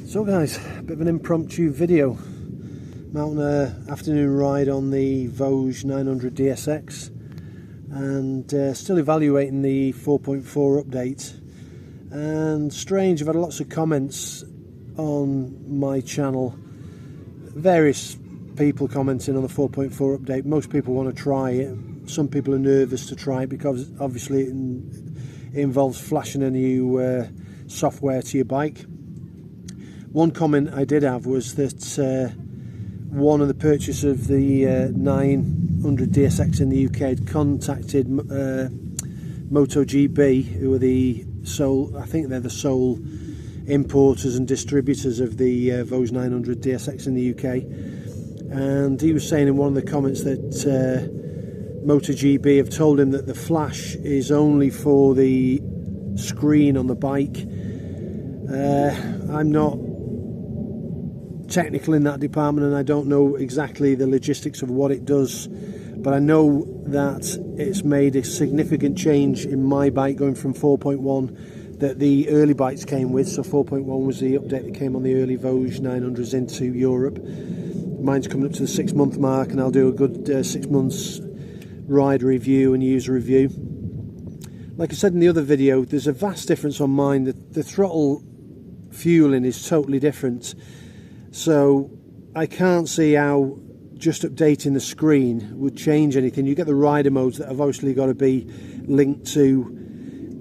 So guys, a bit of an impromptu video. I'm out on an afternoon ride on the Vosges 900 DSX and still evaluating the 4.4 update. And strange, I've had lots of comments on my channel, various people commenting on the 4.4 update. Most people want to try it. Some people are nervous to try it because obviously it involves flashing a new software to your bike. One comment I did have was that one of the purchasers of the 900 DSX in the UK had contacted MotoGP, who are the sole, I think they're the sole importers and distributors of the Vosges 900 DSX in the UK, and he was saying in one of the comments that MotoGP have told him that the flash is only for the screen on the bike. I'm not technical in that department and I don't know exactly the logistics of what it does, but I know that it's made a significant change in my bike going from 4.1 that the early bikes came with. So 4.1 was the update that came on the early Vosges 900s into Europe. Mine's coming up to the 6-month mark and I'll do a good 6 months ride review and user review. Like I said in the other video, there's a vast difference on mine. The throttle fueling is totally different. So I can't see how just updating the screen would change anything. You get the rider modes that have obviously got to be linked to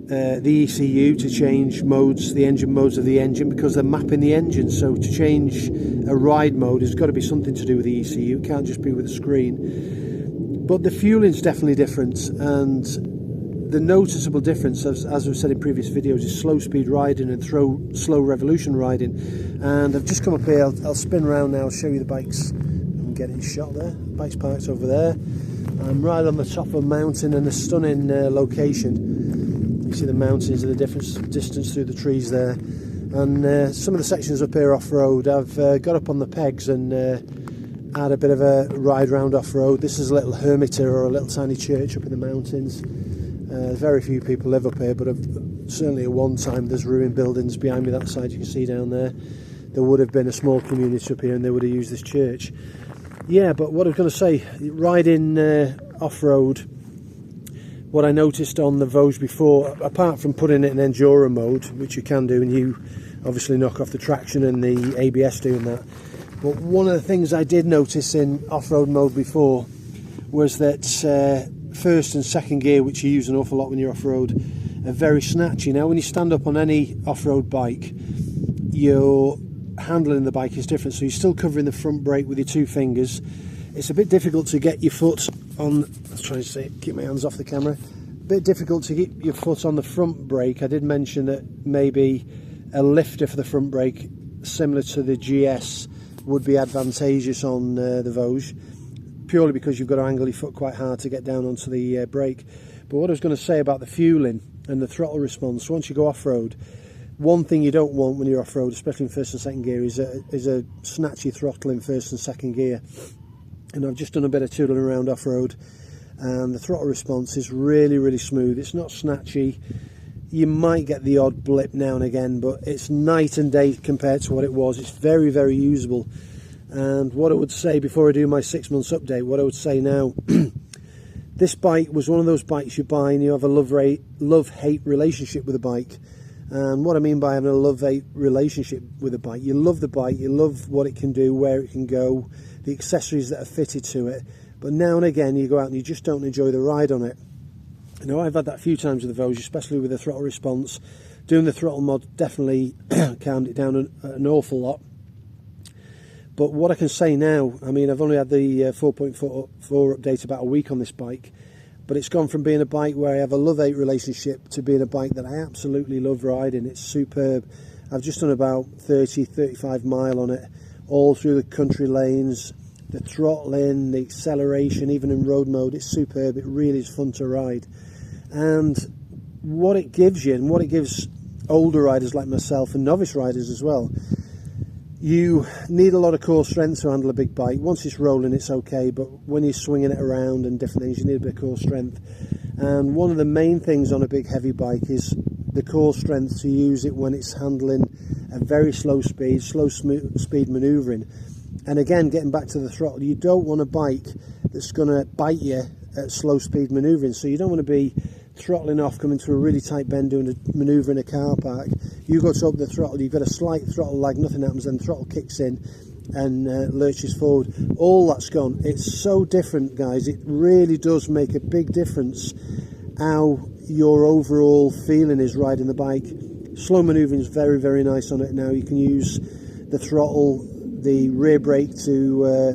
the ECU to change modes, the engine modes of the engine, because they're mapping the engine. So to change a ride mode has got to be something to do with the ECU. It can't just be with the screen. But the fueling's definitely different, and the noticeable difference, as I've said in previous videos, is slow speed riding and slow revolution riding. And I've just come up here, I'll spin around now, show you the bikes. I'm getting shot there, bike's parked over there. I'm right on the top of a mountain in a stunning location. You see the mountains and the distance through the trees there. And some of the sections up here off-road, I've got up on the pegs and had a bit of a ride round off-road. This is a little hermitage or a little tiny church up in the mountains. Very few people live up here, but certainly at one time there's ruined buildings behind me, that side you can see down there. There would have been a small community up here and they would have used this church. Yeah, but what I was going to say, riding off-road, what I noticed on the Vosges before, apart from putting it in enduro mode, which you can do, and you obviously knock off the traction and the ABS doing that, but one of the things I did notice in off-road mode before was that first and second gear, which you use an awful lot when you're off-road, are very snatchy. Now when you stand up on any off-road bike, your handling the bike is different, so you're still covering the front brake with your two fingers. It's a bit difficult to get your foot on, let's try and keep my hands off the camera, a bit difficult to get your foot on the front brake. I did mention that maybe a lifter for the front brake similar to the GS would be advantageous on the Vosges, purely because you've got to angle your foot quite hard to get down onto the brake. But what I was going to say about the fueling and the throttle response, once you go off-road, one thing you don't want when you're off-road, especially in first and second gear, is a snatchy throttle in first and second gear. And I've just done a bit of tooling around off-road, and the throttle response is really, really smooth. It's not snatchy. You might get the odd blip now and again, but it's night and day compared to what it was. It's very, very usable. And what I would say before I do my 6 months update, what I would say now, this bike was one of those bikes you buy and you have a love-hate relationship with a bike. And what I mean by having a love-hate relationship with a bike, you love the bike, you love what it can do, where it can go, the accessories that are fitted to it, but now and again you go out and you just don't enjoy the ride on it. You know, I've had that a few times with the Vosges, especially with the throttle response. Doing the throttle mod definitely calmed it down an awful lot. But what I can say now, I mean, I've only had the 4.4 update about a week on this bike, but it's gone from being a bike where I have a love-hate relationship to being a bike that I absolutely love riding. It's superb. I've just done about 35 mile on it, all through the country lanes. The throttling, the acceleration, even in road mode, it's superb. It really is fun to ride. And what it gives you, and what it gives older riders like myself and novice riders as well, you need a lot of core strength to handle a big bike. Once it's rolling, it's okay, but when you're swinging it around and different things, you need a bit of core strength. And one of the main things on a big heavy bike is the core strength to use it when it's handling a very slow speed manoeuvring. And again, getting back to the throttle, you don't want a bike that's going to bite you at slow speed manoeuvring. So you don't want to be throttling off, coming to a really tight bend, doing a manoeuvre in a car park. You go to open the throttle, you've got a slight throttle lag, nothing happens, then the throttle kicks in and lurches forward. All that's gone. It's so different, guys. It really does make a big difference how your overall feeling is riding the bike. Slow manoeuvring is very, very nice on it now. You can use the throttle, the rear brake to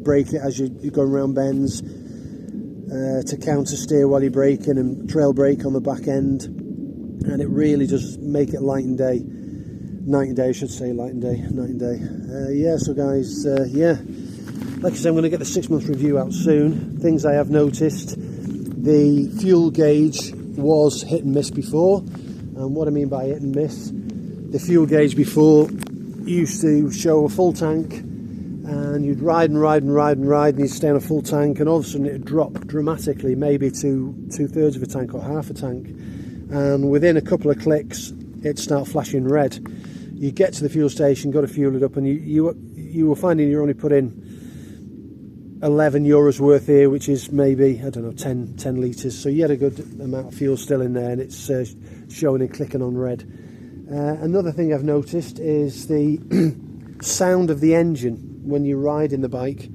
brake it as you're going around bends, to counter steer while you're braking, and trail brake on the back end, and it really does make it night and day, I should say, night and day. Yeah, so guys, yeah, like I said, I'm going to get the 6-month review out soon. Things I have noticed: the fuel gauge was hit and miss before, and what I mean by hit and miss, the fuel gauge before used to show a full tank, and you'd ride and you'd stay on a full tank, and all of a sudden it'd drop dramatically, maybe to 2/3 of a tank or half a tank, and within a couple of clicks it'd start flashing red. You get to the fuel station, got to fuel it up, and you were finding you're only putting 11 euros worth here, which is maybe, I don't know, 10 litres, so you had a good amount of fuel still in there, and it's showing and clicking on red. Another thing I've noticed is the sound of the engine when you ride in the bike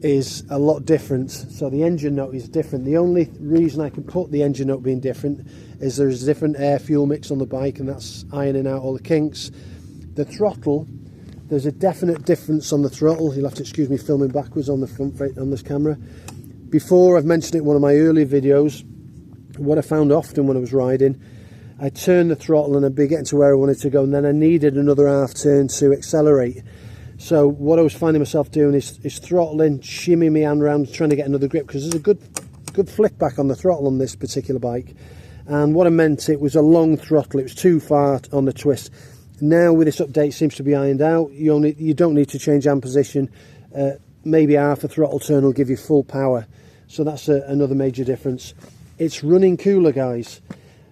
is a lot different. So the engine note is different. The only reason I can put the engine note being different is there's a different air fuel mix on the bike, and that's ironing out all the kinks. The throttle, there's a definite difference on the throttle. You'll have to excuse me filming backwards on the front on this camera. Before, I've mentioned it in one of my earlier videos, what I found often when I was riding, I turned the throttle and I'd be getting to where I wanted to go, and then I needed another half turn to accelerate. So what I was finding myself doing is throttling, shimmying my hand around, trying to get another grip, because there's a good flick back on the throttle on this particular bike. And what I meant, it was a long throttle, it was too far on the twist. Now with this update, it seems to be ironed out. You don't need to change hand position. Maybe half a throttle turn will give you full power. So that's another major difference. It's running cooler, guys.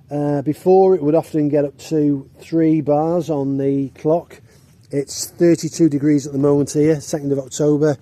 Before, it would often get up to 3 bars on the clock. It's 32 degrees at the moment here, 2nd of October.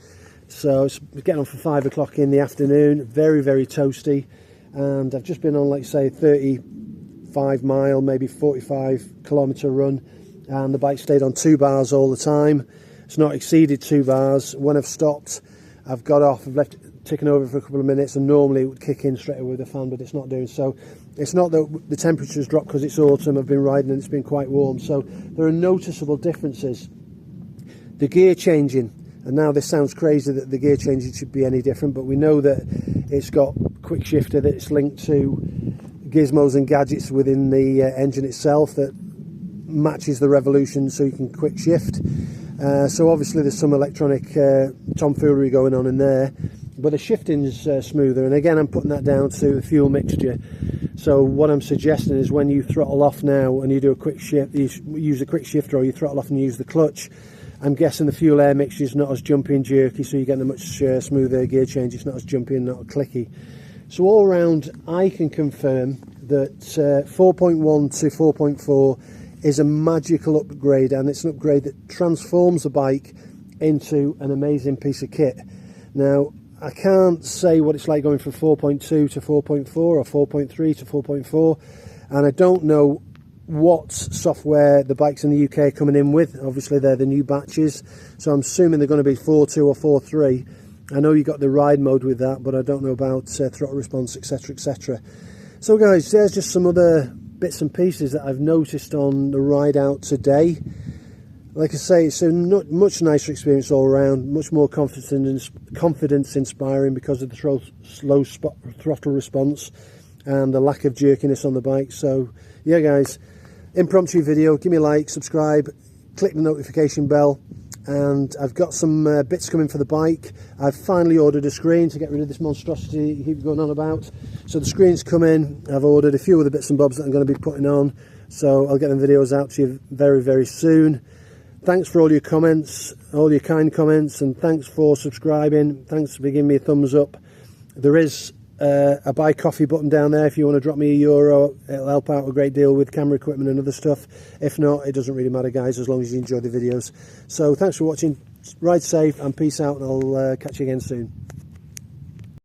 So it's getting on for 5 o'clock in the afternoon. Very, very toasty. And I've just been on, like say, 35 mile, maybe 45 kilometre run. And the bike stayed on 2 bars all the time. It's not exceeded 2 bars. When I've stopped, I've got off, I've left it ticking over for a couple of minutes, and normally it would kick in straight away with the fan, but it's not doing so. It's not that the temperature's dropped because it's autumn. I've been riding and it's been quite warm, so there are noticeable differences. The gear changing, and now this sounds crazy that the gear changing should be any different, but we know that it's got quick shifter that's linked to gizmos and gadgets within the engine itself that matches the revolution, so you can quick shift. So obviously there's some electronic tomfoolery going on in there, but the shifting's smoother, and again I'm putting that down to the fuel mixture. So what I'm suggesting is when you throttle off now and you do a quick shift, you use a quick shifter, or you throttle off and use the clutch, I'm guessing the fuel air mixture is not as jumpy and jerky, so you're getting a much smoother gear change. It's not as jumpy and not clicky. So all around, I can confirm that 4.1 to 4.4 is a magical upgrade, and it's an upgrade that transforms the bike into an amazing piece of kit. Now, I can't say what it's like going from 4.2 to 4.4 or 4.3 to 4.4, and I don't know what software the bikes in the UK are coming in with. Obviously they're the new batches, so I'm assuming they're going to be 4.2 or 4.3. I know you got the ride mode with that, but I don't know about throttle response, etc, etc. So guys, there's just some other bits and pieces that I've noticed on the ride out today. Like I say, it's a much nicer experience all around, much more confidence inspiring because of the slow throttle response and the lack of jerkiness on the bike. So yeah guys, impromptu video, give me a like, subscribe, click the notification bell, and I've got some bits coming for the bike. I've finally ordered a screen to get rid of this monstrosity you keep going on about. So the screen's come in. I've ordered a few other bits and bobs that I'm going to be putting on, so I'll get them videos out to you very, very soon. Thanks for all your comments, all your kind comments, and thanks for subscribing. Thanks for giving me a thumbs up. There is a buy coffee button down there if you want to drop me €1. It'll help out a great deal with camera equipment and other stuff. If not, it doesn't really matter, guys, as long as you enjoy the videos. So thanks for watching. Ride safe and peace out, and I'll catch you again soon.